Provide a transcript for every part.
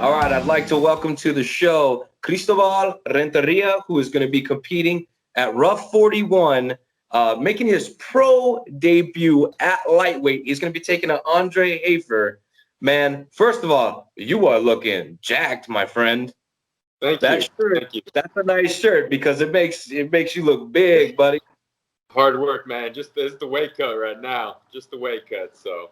All right, I'd like to welcome to the show Cristobal Renteria, who is going to be competing at RUF 41, making his pro debut at lightweight. He's going to be taking on Andre Hafer. Man, first of all, you are looking jacked, my friend. Thank That you. shirt, Thank you. that's a nice shirt because it makes you look big, buddy. Hard work, man. Just it's the weight cut right now. Just the weight cut. So.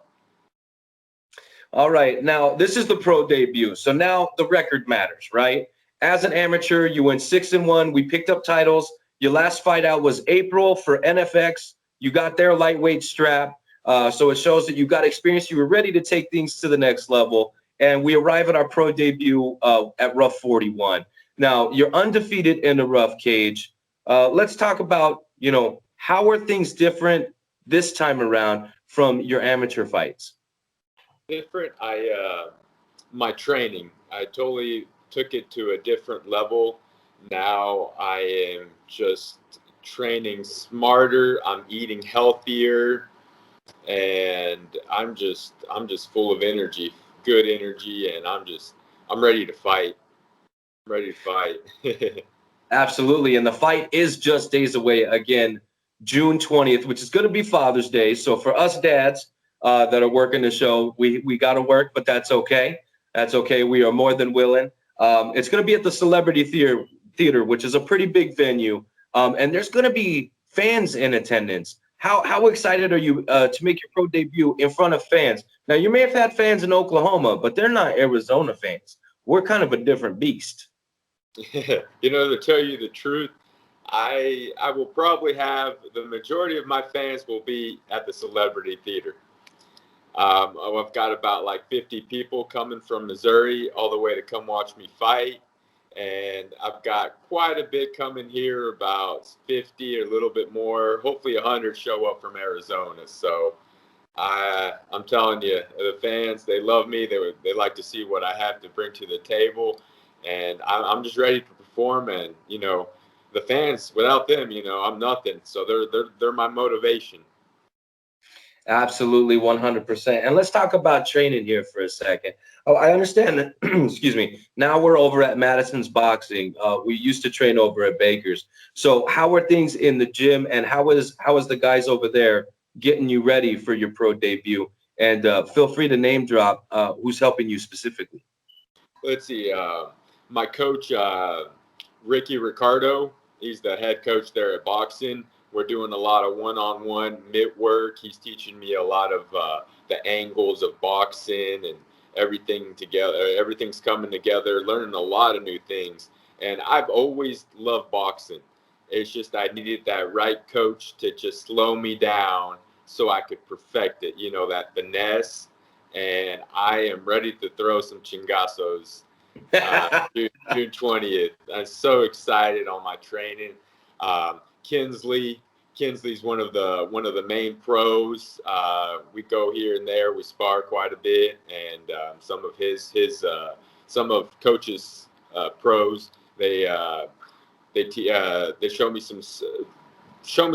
All right, now this is the pro debut. So now the record matters, right? As an amateur, you went 6-1. We picked up titles. Your last fight out was April for NFX. You got their lightweight strap. So it shows that you got experience. You were ready to take things to the next level. And we arrive at our pro debut at RUF 41. Now, you're undefeated in the RUF cage. Let's talk about, how are things different this time around from your amateur fights? Different. My training, I totally took it to a different level. Now I am just training smarter. I'm eating healthier, and I'm just full of energy, good energy, and I'm ready to fight. I'm ready to fight. Absolutely. And the fight is just days away again, June 20th, which is going to be Father's Day. So for us dads that are working the show, we got to work, but that's okay. That's okay. We are more than willing. It's going to be at the Celebrity Theater, which is a pretty big venue. And there's going to be fans in attendance. How excited are you to make your pro debut in front of fans? Now, you may have had fans in Oklahoma, but they're not Arizona fans. We're kind of a different beast. To tell you the truth, I will probably have the majority of my fans will be at the Celebrity Theater. I've got about like 50 people coming from Missouri all the way to come watch me fight. And I've got quite a bit coming here, about 50 or a little bit more. Hopefully 100 show up from Arizona. So I'm telling you, the fans, they love me. They like to see what I have to bring to the table. And I'm just ready to perform. And, the fans, without them, I'm nothing. So they're my motivation. Absolutely, 100%. And let's talk about training here for a second. Oh, I understand that, excuse me, now we're over at Madison's Boxing. We used to train over at Baker's. So how are things in the gym, and how is the guys over there getting you ready for your pro debut? And feel free to name drop who's helping you specifically. Let's see. My coach, Ricky Ricardo, he's the head coach there at Boxing. We're doing a lot of one-on-one mitt work. He's teaching me a lot of the angles of boxing and everything together. Everything's coming together, learning a lot of new things. And I've always loved boxing. It's just I needed that right coach to just slow me down so I could perfect it, that finesse. And I am ready to throw some chingazos June 20th. I'm so excited on my training. Kinsley's one of the main pros. We go here and there. We spar quite a bit, and some of Coach's pros. They show me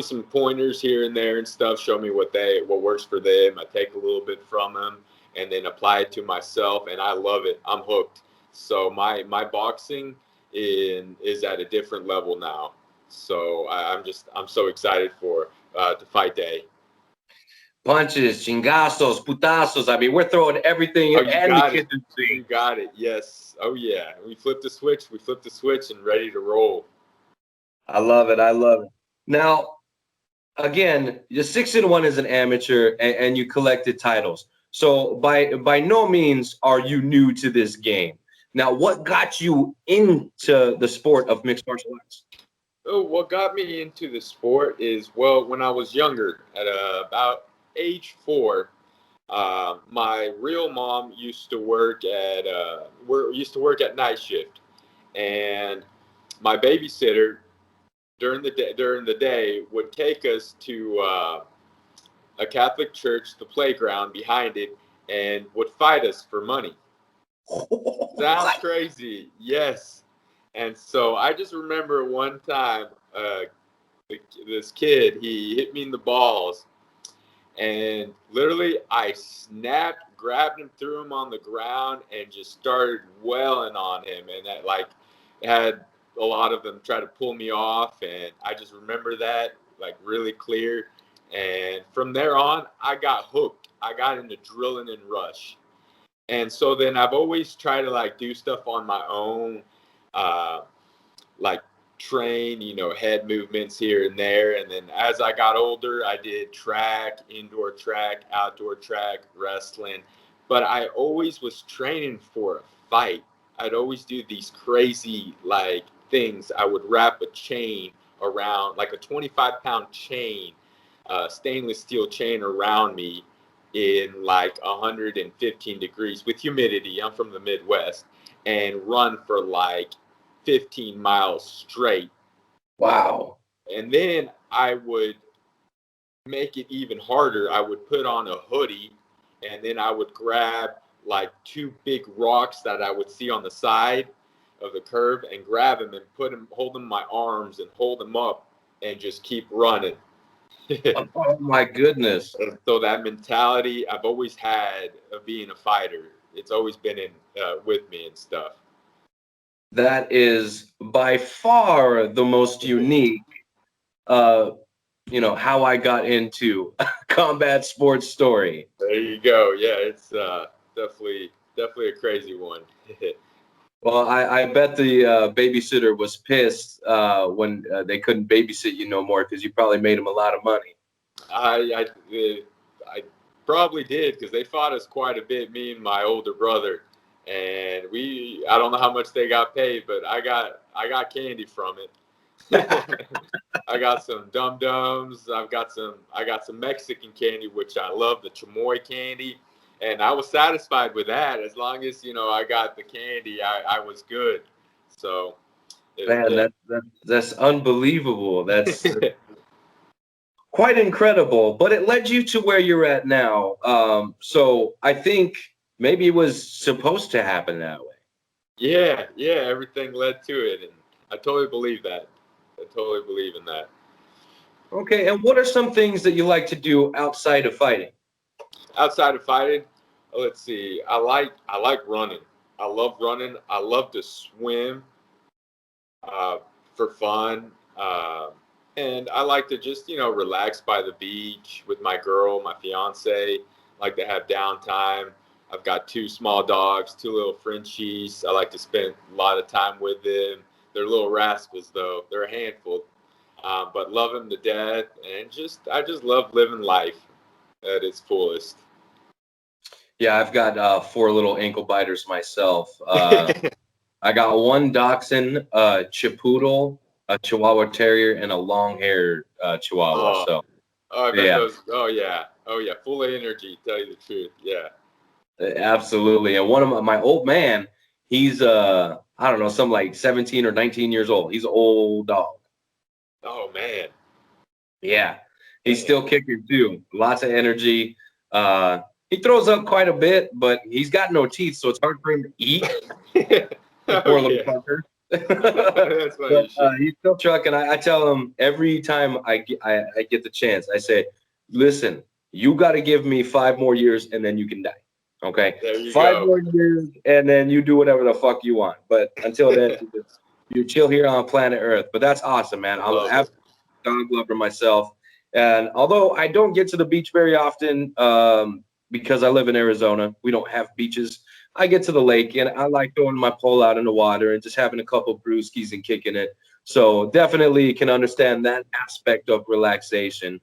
some pointers here and there and stuff. Show me what works for them. I take a little bit from them and then apply it to myself, and I love it. I'm hooked. So my boxing is at a different level now. So I'm so excited for to fight day. Punches, chingazos, putazos. I mean, we're throwing everything in the kitchen sink. You got it. Yes. Oh yeah. We flip the switch and ready to roll. I love it. I love it. Now, again, you're 6-1 as an amateur, and you collected titles. So by no means are you new to this game. Now, what got you into the sport of mixed martial arts? Oh, what got me into the sport is, when I was younger, at about age 4, my real mom used to work at night shift, and my babysitter during the day would take us to a Catholic church, the playground behind it, and would fight us for money. Sounds crazy, yes. And so I just remember one time, this kid, he hit me in the balls, and literally I snapped grabbed him, threw him on the ground, and just started wailing on him. And that, like, had a lot of them try to pull me off. And I just remember that, like, really clear. And from there on, I got hooked. I got into drilling and rush. And so then I've always tried to, like, do stuff on my own, like train, head movements here and there. And then as I got older, I did track, indoor track, outdoor track, wrestling. But I always was training for a fight. I'd always do these crazy, like, things. I would wrap a chain around, like a 25-pound chain, stainless steel chain around me in like 115 degrees with humidity. I'm from the Midwest, and run for like 15 miles straight. Wow. And then I would make it even harder. I would put on a hoodie, and then I would grab like 2 big rocks that I would see on the side of the curve and grab them and hold them in my arms and hold them up and just keep running. Oh my goodness. And so that mentality I've always had of being a fighter, it's always been with me and stuff. That is by far the most unique, how I got into combat sports story. There you go. Yeah, it's definitely a crazy one. Well, I bet the babysitter was pissed when they couldn't babysit you no more because you probably made him a lot of money. I probably did, because they fought us quite a bit, me and my older brother, and I don't know how much they got paid, but I got candy from it. I got some Dum Dums. I got some Mexican candy, which I love, the chamoy candy. And I was satisfied with that. As long as, I got the candy, I was good. So, Man, that's unbelievable. That's quite incredible. But it led you to where you're at now. So I think maybe it was supposed to happen that way. Yeah, everything led to it. And I totally believe that. I totally believe in that. Okay, and what are some things that you like to do outside of fighting? Outside of fighting, let's see. I like running. I love running. I love to swim for fun. And I like to just, relax by the beach with my girl, my fiance. Like to have downtime. I've got 2 small dogs, 2 little Frenchies. I like to spend a lot of time with them. They're little rascals, though. They're a handful. But love them to death. And I just love living life at its fullest. Yeah, I've got 4 little ankle biters myself. I got 1 dachshund, Chipoodle, a Chihuahua Terrier, and a long-haired Chihuahua. I bet those. Oh yeah, full of energy. Tell you the truth, yeah. Absolutely. And one of my old man, he's I don't know, some like 17 or 19 years old. He's an old dog. Oh man. Yeah, he's still kicking too. Lots of energy. He throws up quite a bit, but he's got no teeth, so it's hard for him to eat. Poor little fucker. That's funny. But, he's still trucking. I tell him every time I get the chance, I say, listen, you got to give me 5 more years and then you can die. Okay? There you 5 go. more years and then you do whatever the fuck you want. But until then, you chill here on planet Earth. But that's awesome, man. I'm a dog lover myself. And although I don't get to the beach very often, because I live in Arizona, we don't have beaches. I get to the lake and I like throwing my pole out in the water and just having a couple brewskis and kicking it. So definitely can understand that aspect of relaxation.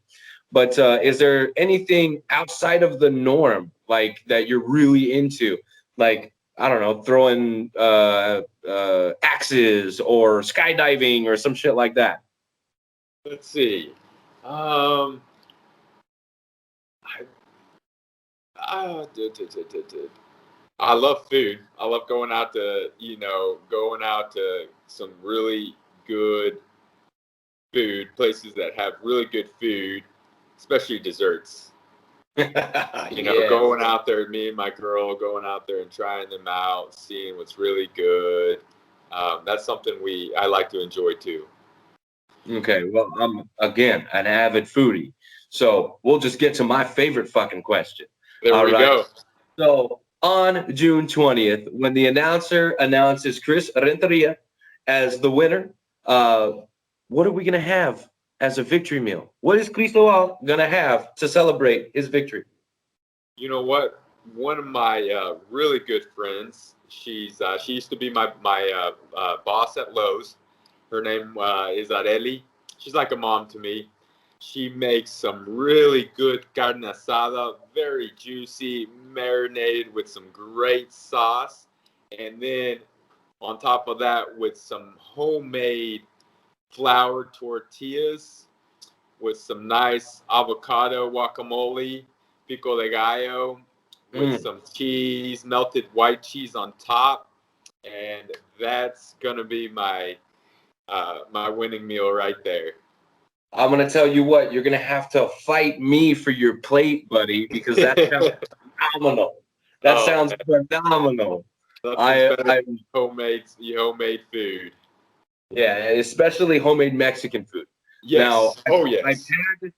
But is there anything outside of the norm, like that you're really into? Like, I don't know, throwing axes or skydiving or some shit like that? Let's see. I love food. I love going out to some really good food places that have really good food, especially desserts. Going out there, me and my girl going out there and trying them out, seeing what's really good. That's something I like to enjoy too. Okay, well, I'm again an avid foodie, so we'll just get to my favorite fucking question. There we go. So on June 20th, when the announcer announces Chris Renteria as the winner, what are we going to have as a victory meal? What is Cristobal going to have to celebrate his victory? You know what? One of my really good friends. She used to be my boss at Lowe's. Her name is Areli. She's like a mom to me. She makes some really good carne asada, very juicy, marinated with some great sauce, and then on top of that with some homemade flour tortillas with some nice avocado guacamole, pico de gallo, with Mm. some cheese, melted white cheese on top, and that's gonna be my winning meal right there. I'm going to tell you what, you're going to have to fight me for your plate, buddy, because that sounds phenomenal. That Oh sounds man, phenomenal. nothing's I, better than I, homemade food. yeah, especially homemade Mexican food. Now, Yes. Oh I've yes. had,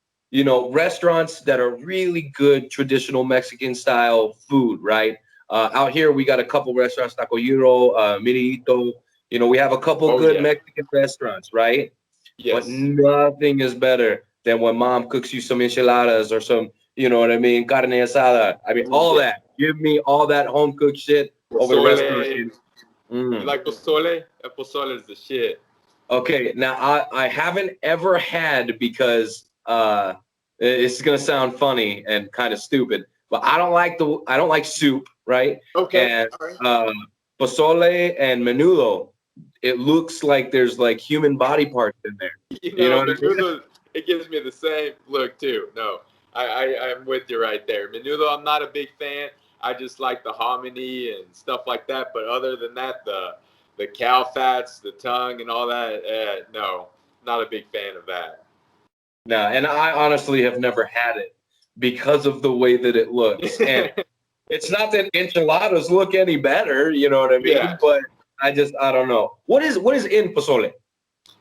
restaurants that are really good traditional Mexican style food, right? Out here, we got a couple restaurants, Taco Euro, Menudo. We have a couple Oh good yeah. Mexican restaurants, right? But Yes. nothing is better than when mom cooks you some enchiladas or some, you know what I mean, carne asada. I mean, Oh all yeah. that. Give me all that home cooked shit over the restaurant. Pozole. You Mm. like pozole? Pozole is the shit. Okay, now I haven't ever had because it's gonna sound funny and kind of stupid, but I don't like soup, right? Okay. And All right. uh, pozole and menudo, it looks like there's like human body parts in there. You You know know, what I mean? menudo, it gives me the same look too. No, I'm with you right there. Menudo, I'm not a big fan. I just like the hominy and stuff like that. But other than that, the cow fats, the tongue, and all that, no, not a big fan of that. No, and I honestly have never had it because of the way that it looks. And it's not that enchiladas look any better, you know what I Yeah, mean? But I don't know. What is in pozole?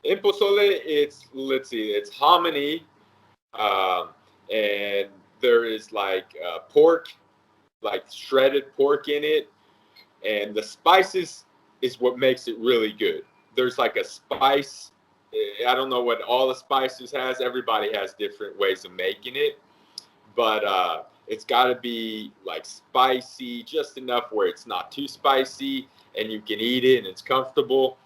in pozole, it's let's see, it's hominy, um, and there is like pork, like shredded pork in it, and the spices is what makes it really good. There's like a spice. I don't know what all the spices has. Everybody has different ways of making it, but it's got to be like spicy, just enough where it's not too spicy and you can eat it and it's comfortable.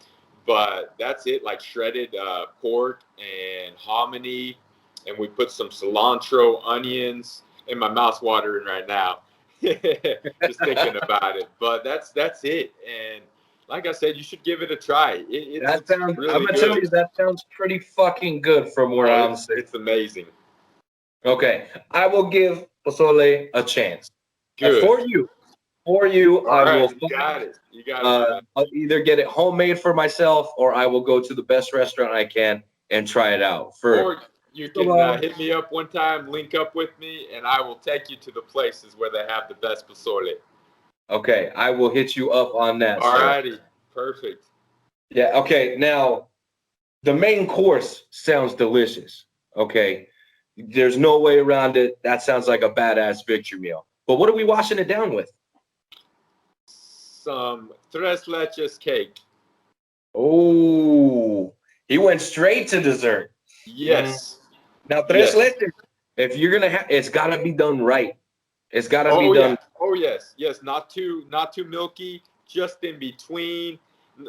But that's it, like shredded pork and hominy, and we put some cilantro, onions, and my mouth's watering right now, just thinking about it. But that's it, and like I said, you should give it a try. That It's sounds. I'm really gonna tell good. you that sounds pretty fucking good from where Oh, I'm it's sitting. it's amazing. Okay, I will give pozole a chance. Good. For you, All I right, will you got it. You got it, man. I'll either get it homemade for myself or I will go to the best restaurant I can and try it out. For Or you can hit me up one time, link up with me, and I will take you to the places where they have the best pozole. okay, I will hit you up on that, All sir. righty, perfect. Yeah. Okay. Now the main course sounds delicious. Okay. There's no way around it. That sounds like a badass victory meal. But what are we washing it down with? Some tres leches cake. Oh, he went straight to dessert. Mm. Yes, Now, tres yes. leches, if you're gonna have, it's gotta be done right. It's gotta be Oh yeah. done. Oh yes, yes. Not too milky. Just in between.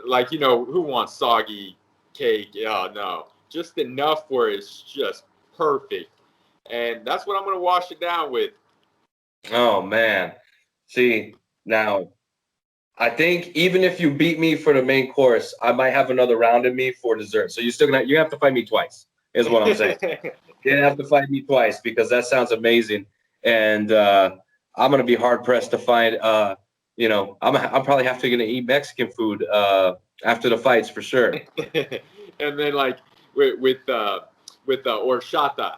Like who wants soggy cake? Oh no, just enough where it's just perfect. And that's what I'm gonna wash it down with. Oh man. See, now I think even if you beat me for the main course, I might have another round in me for dessert. So you have to fight me twice, is what I'm saying. You have to fight me twice because that sounds amazing. And I'm gonna be hard pressed to find I'm probably have to gonna eat Mexican food after the fights for sure. And then like with the horchata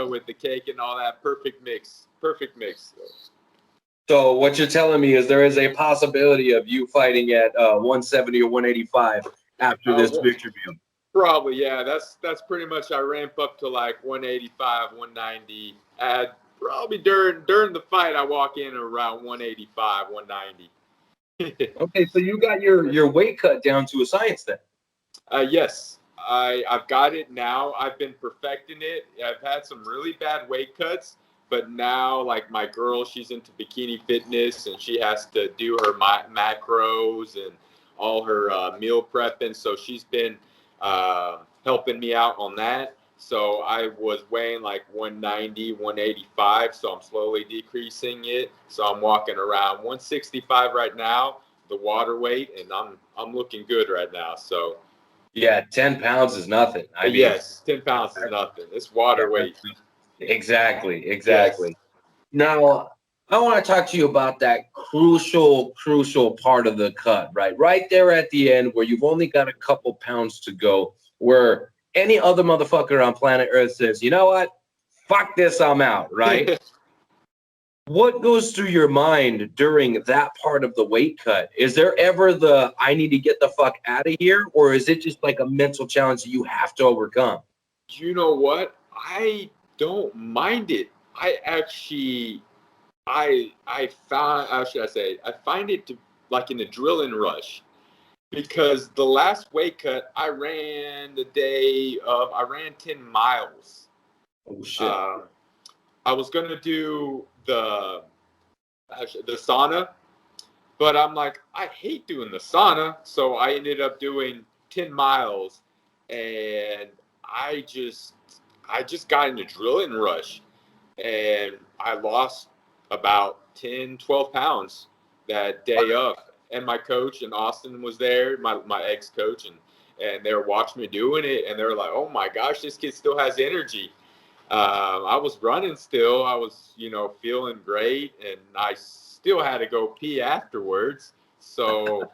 with the cake and all that, perfect mix, perfect mix. So what you're telling me is there is a possibility of you fighting at 170 or 185 after Uh, this well, victory meal. Probably, yeah. That's pretty much I ramp up to like 185, 190. Add probably during the fight, I walk in around 185, 190. Okay, so you got your weight cut down to a science then. Yes, I've got it now. I've been perfecting it. I've had some really bad weight cuts, but now, like my girl, she's into bikini fitness, and she has to do her macros and all her meal prepping. So she's been helping me out on that. So I was weighing like 190, 185. So I'm slowly decreasing it. So I'm walking around 165 right now, the water weight, and I'm looking good right now. So Yeah, 10 pounds is nothing. I mean, yes, 10 pounds is nothing. It's water weight. exactly. Yes. Now, I want to talk to you about that crucial part of the cut, right? Right there at the end where you've only got a couple pounds to go, where any other motherfucker on planet Earth says, you know what? Fuck this, I'm out, right? What goes through your mind during that part of the weight cut? Is there ever the I need to get the fuck out of here, or is it just like a mental challenge that you have to overcome? You know what? I don't mind it. I actually, I found, how should I say? I find it to like an adrenaline rush because the last weight cut I ran I ran 10 miles. Oh shit. I was gonna do the sauna, but I'm like, I hate doing the sauna, so I ended up doing 10 miles, and I just got an adrenaline rush, and I lost about 10, 12 pounds that day up. And my coach and Austin was there, my ex-coach, and they were watching me doing it, and they were like, oh my gosh, this kid still has energy. I was running still. I was, feeling great, and I still had to go pee afterwards. So,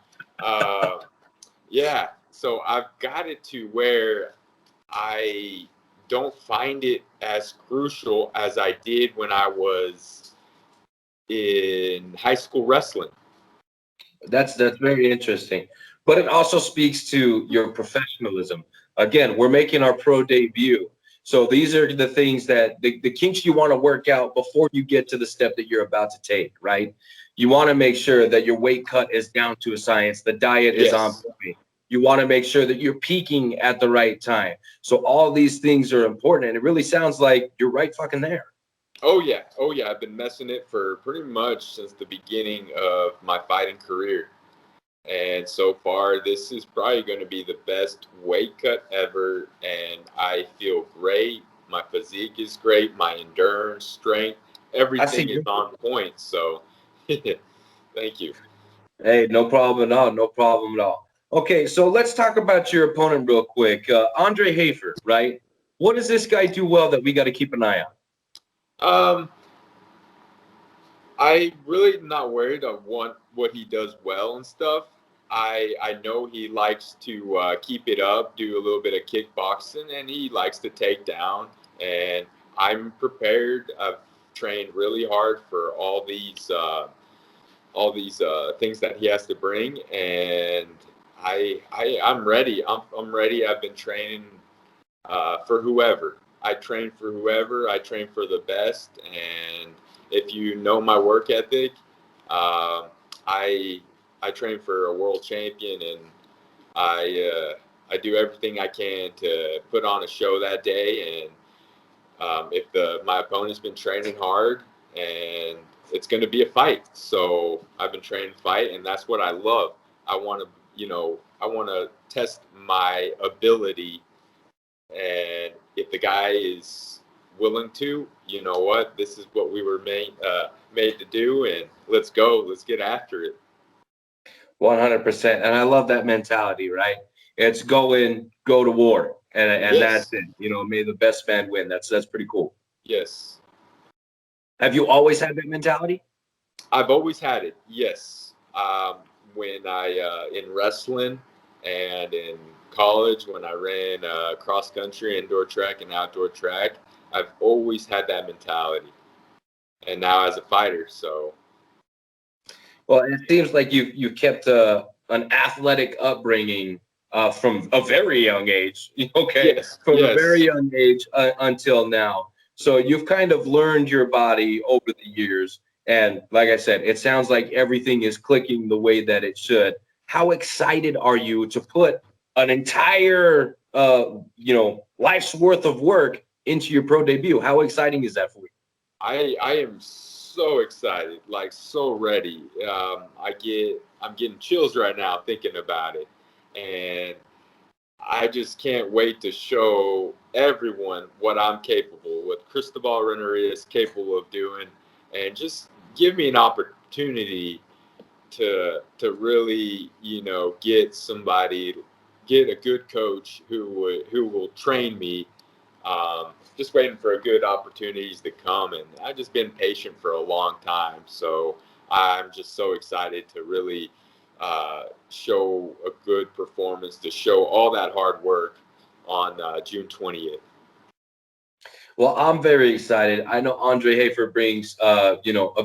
yeah. So I've got it to where I don't find it as crucial as I did when I was in high school wrestling. That's very interesting. But it also speaks to your professionalism. Again, we're making our pro debut. So these are the things that the kinks you want to work out before you get to the step that you're about to take, right? You want to make sure that your weight cut is down to a science. The diet is on point. You want to make sure that you're peaking at the right time. So all these things are important. And it really sounds like you're right fucking there. Oh yeah. I've been messing it for pretty much since the beginning of my fighting career. And so far, this is probably going to be the best weight cut ever. And I feel great. My physique is great. My endurance, strength, everything is on point. So thank you. Hey, no problem at all. No problem at all. Okay, so let's talk about your opponent real quick. Andre Hafer, right? What does this guy do well that we got to keep an eye on? I really not worried on what he does well and stuff. I know he likes to keep it up, do a little bit of kickboxing, and he likes to take down. And I'm prepared. I've trained really hard for all these things that he has to bring, and I'm ready. I'm ready. I've been training for whoever. I train for whoever. I train for the best, and if you know my work ethic, I train for a world champion, and I do everything I can to put on a show that day. And if my opponent's been training hard, and it's going to be a fight, so I've been training fight, and that's what I love. I want to test my ability, and if the guy is willing to, you know what, this is what we were made to do, and let's go, let's get after it. 100%. And I love that mentality, right? It's go to war. And Yes. That's it. May the best man win. That's pretty cool. Yes. Have you always had that mentality? I've always had it, yes. When I, in wrestling and in college, when I ran cross country, indoor track, and outdoor track, I've always had that mentality. And now as a fighter, so. Well, it seems like you've kept an athletic upbringing from a very young age. Okay, yes, from yes. a very young age until now. So you've kind of learned your body over the years. And like I said, it sounds like everything is clicking the way that it should. How excited are you to put an entire, life's worth of work into your pro debut? How exciting is that for you? I am so excited, like so ready. I'm getting chills right now thinking about it, and I just can't wait to show everyone what I'm capable, what Cristobal Renteria is capable of doing, and just give me an opportunity to really, get a good coach who will train me. Just waiting for a good opportunities to come, and I've just been patient for a long time. So I'm just so excited to really show a good performance, to show all that hard work on June 20th. Well, I'm very excited. I know Andre Hafer brings, a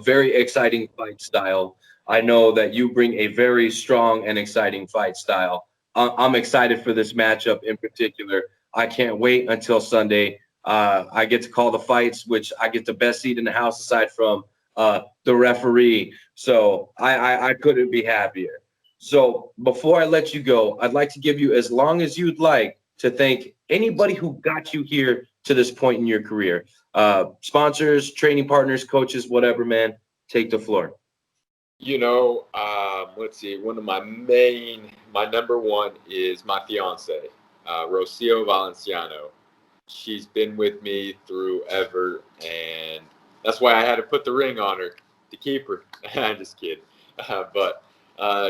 very exciting fight style. I know that you bring a very strong and exciting fight style. I'm excited for this matchup in particular. I can't wait until Sunday. I get to call the fights, which I get the best seat in the house aside from the referee. So I couldn't be happier. So before I let you go, I'd like to give you as long as you'd like to thank anybody who got you here to this point in your career. Sponsors, training partners, coaches, whatever, man, take the floor. Let's see. My number one is my fiance, Rocio Valenciano. She's been with me through ever, and that's why I had to put the ring on her to keep her. I'm just kidding. But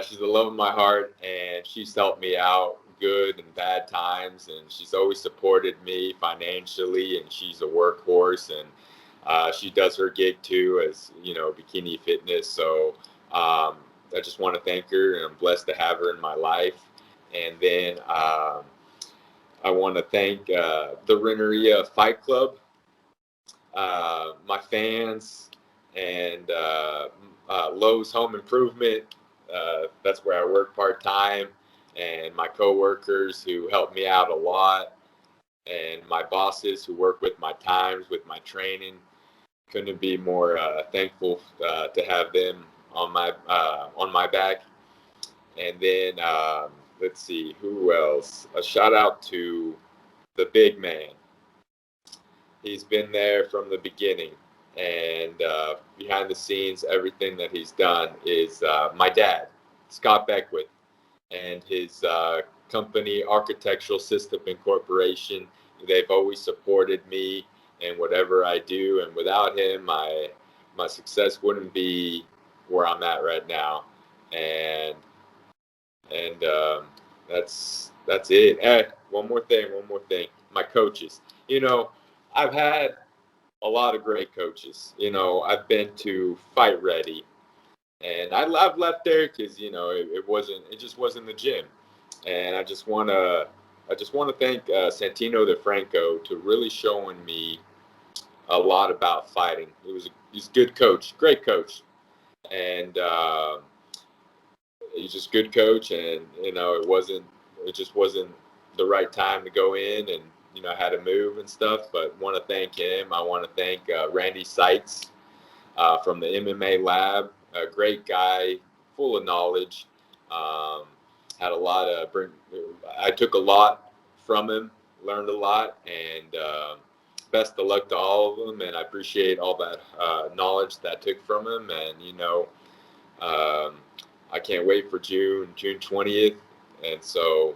she's the love of my heart, and she's helped me out good and bad times, and she's always supported me financially, and she's a workhorse, and she does her gig too as, bikini fitness. So I just want to thank her, and I'm blessed to have her in my life. And then I want to thank the Renteria Fight Club, my fans, and Lowe's Home Improvement. That's where I work part-time, and my coworkers who help me out a lot, and my bosses who work with my times, with my training. Couldn't be more thankful to have them on my back. And then let's see, who else? A shout out to the big man. He's been there from the beginning, and behind the scenes, everything that he's done is my dad, Scott Beckwith, and his company, Architectural System Incorporation. They've always supported me in whatever I do, and without him, my success wouldn't be where I'm at right now. And that's it. One more thing. My coaches. I've had a lot of great coaches. I've been to Fight Ready, and I've left there because it just wasn't the gym. And I just wanna thank Santino DeFranco to really showing me a lot about fighting. He's a good coach, great coach, and he's just good coach. And it just wasn't the right time to go in, and I had to move and stuff. But want to thank him. I want to thank Randy Seitz from the MMA Lab, a great guy, full of knowledge. Had a lot of I took a lot from him, learned a lot, and best of luck to all of them. And I appreciate all that knowledge that I took from him. And I can't wait for June 20th. And so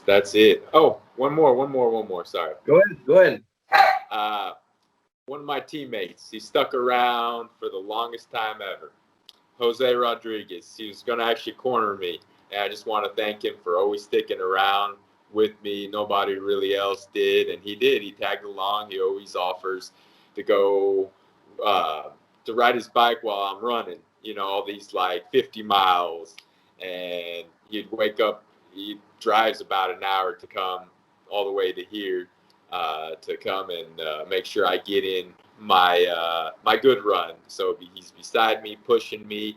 that's it. Oh, one more. Sorry. Go ahead. One of my teammates, he stuck around for the longest time ever. Jose Rodriguez. He was going to actually corner me. And I just want to thank him for always sticking around with me. Nobody really else did. And he did. He tagged along. He always offers to go to ride his bike while I'm running, all these like 50 miles. And he'd wake up. He drives about an hour to come all the way to here to come and make sure I get in my good run. So he's beside me, pushing me.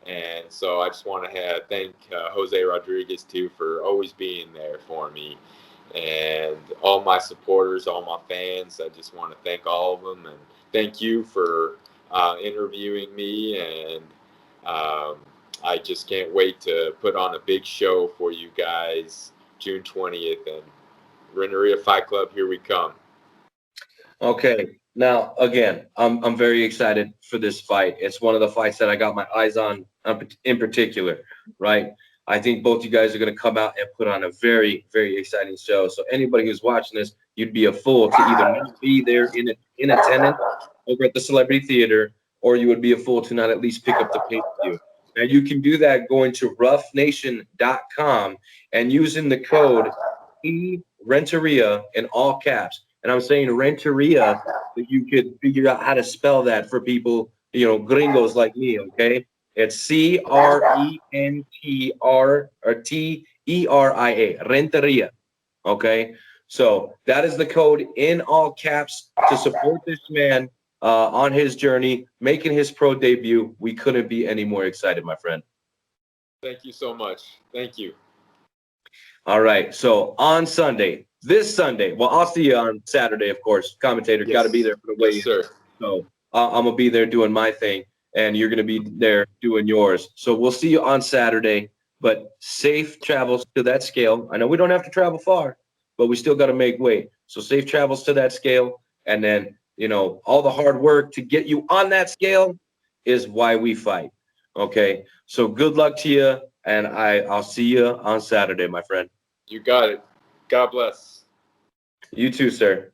And so I just want to thank Jose Rodriguez too for always being there for me. and all my supporters, all my fans. I just want to thank all of them, and thank you for interviewing me. And I just can't wait to put on a big show for you guys June 20th. And Renteria Fight Club, here we come. Okay. Now, again, I'm very excited for this fight. It's one of the fights that I got my eyes on in particular, right? I think both you guys are going to come out and put on a very, very exciting show. So anybody who's watching this, you'd be a fool to either not be there in attendance over at the Celebrity Theater, or you would be a fool to not at least pick up the pay-per-view. Now, you can do that going to roughnation.com and using the code Renteria in all caps. And I'm saying Renteria, so you could figure out how to spell that for people, gringos like me, okay? It's CRENTR or TERIA, Renteria, okay? So that is the code in all caps to support this man on his journey, making his pro debut. We couldn't be any more excited, my friend. Thank you so much. Thank you. All right. So on Sunday, this Sunday, well, I'll see you on Saturday, of course. Commentator, Yes. got to be there for the weigh-in. Yes, sir. So I'm going to be there doing my thing, and you're going to be there doing yours. So we'll see you on Saturday, but safe travels to that scale. I know we don't have to travel far, but we still got to make weight. So safe travels to that scale, and then, all the hard work to get you on that scale is why we fight. Okay? So good luck to you, and I'll see you on Saturday, my friend. You got it. God bless. You too, sir.